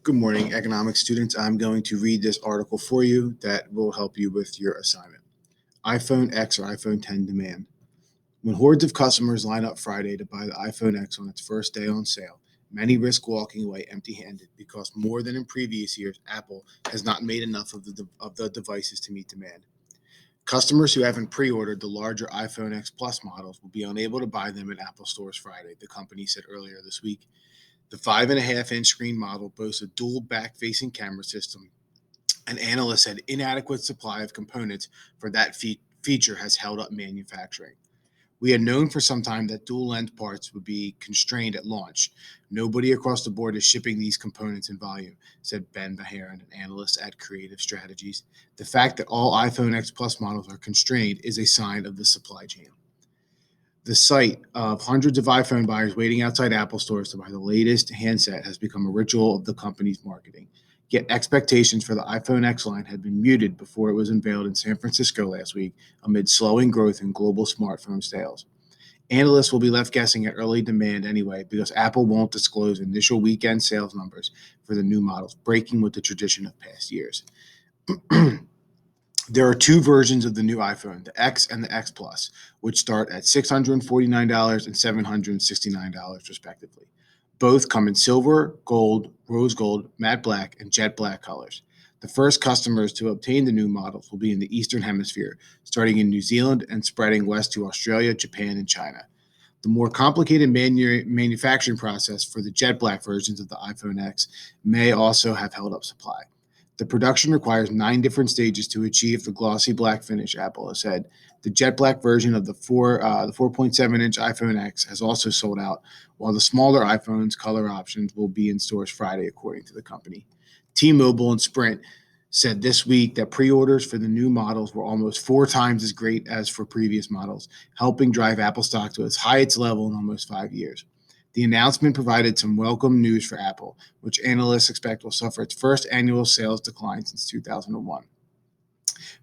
Good morning, economics students. I'm going to read this article for you that will help you with your assignment. iPhone X or iPhone 10 demand. When hordes of customers line up Friday to buy the iPhone X on its first day on sale, many risk walking away empty-handed because more than in previous years, Apple has not made enough of the devices to meet demand. Customers who haven't pre-ordered the larger iPhone X Plus models will be unable to buy them at Apple stores Friday, the company said earlier this week. The 5.5-inch screen model boasts a dual back-facing camera system, and analysts said inadequate supply of components for that feature has held up manufacturing. We had known for some time that dual lens parts would be constrained at launch. Nobody across the board is shipping these components in volume, said Ben Maharan, an analyst at Creative Strategies. The fact that all iPhone X Plus models are constrained is a sign of the supply chain. The sight of hundreds of iPhone buyers waiting outside Apple stores to buy the latest handset has become a ritual of the company's marketing. Yet expectations for the iPhone X line had been muted before it was unveiled in San Francisco last week amid slowing growth in global smartphone sales. Analysts will be left guessing at early demand anyway because Apple won't disclose initial weekend sales numbers for the new models, breaking with the tradition of past years. There are two versions of the new iPhone, the X and the X Plus, which start at $649 and $769 respectively. Both come in silver, gold, rose gold, matte black, and jet black colors. The first customers to obtain the new models will be in the Eastern Hemisphere, starting in New Zealand and spreading west to Australia, Japan, and China. The more complicated manufacturing process for the jet black versions of the iPhone X may also have held up supply. The production requires 9 different stages to achieve the glossy black finish, Apple has said. The jet black version of the 4.7-inch iPhone X has also sold out, while the smaller iPhone's color options will be in stores Friday, according to the company. T-Mobile and Sprint said this week that pre-orders for the new models were almost 4 times as great as for previous models, helping drive Apple stock to its highest level in almost 5 years. The announcement provided some welcome news for Apple, which analysts expect will suffer its first annual sales decline since 2001.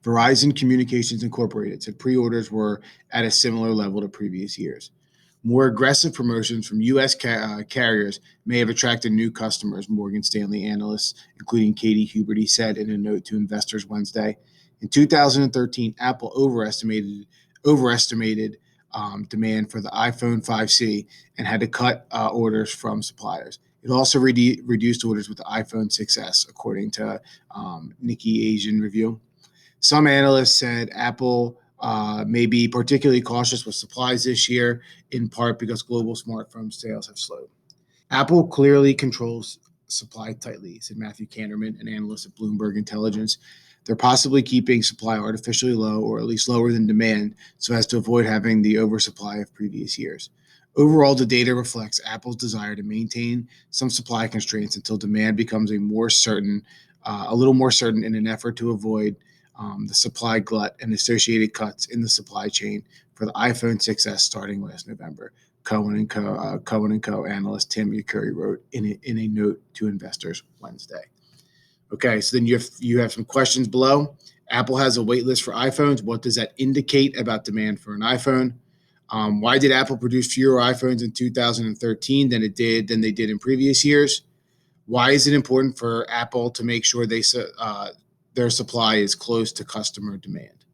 Verizon Communications Incorporated said pre-orders were at a similar level to previous years. More aggressive promotions from U.S. carriers may have attracted new customers, Morgan Stanley analysts, including Katie Huberty, said in a note to investors Wednesday. In 2013, Apple overestimated demand for the iPhone 5C and had to cut orders from suppliers. It also reduced orders with the iPhone 6S, according to Nikkei Asian Review. Some analysts said Apple may be particularly cautious with supplies this year, in part because global smartphone sales have slowed. Apple clearly controls supply tightly, said Matthew Kanterman, an analyst at Bloomberg Intelligence. They're possibly keeping supply artificially low, or at least lower than demand, so as to avoid having the oversupply of previous years. Overall, the data reflects Apple's desire to maintain some supply constraints until demand becomes a little more certain in an effort to avoid the supply glut and associated cuts in the supply chain for the iPhone 6S starting last November. Cohen & Co. Analyst Tim Ucuri wrote in a note to investors Wednesday. Okay, so then you have some questions below. Apple has a wait list for iPhones. What does that indicate about demand for an iPhone? Why did Apple produce fewer iPhones in 2013 than they did in previous years? Why is it important for Apple to make sure their supply is close to customer demand?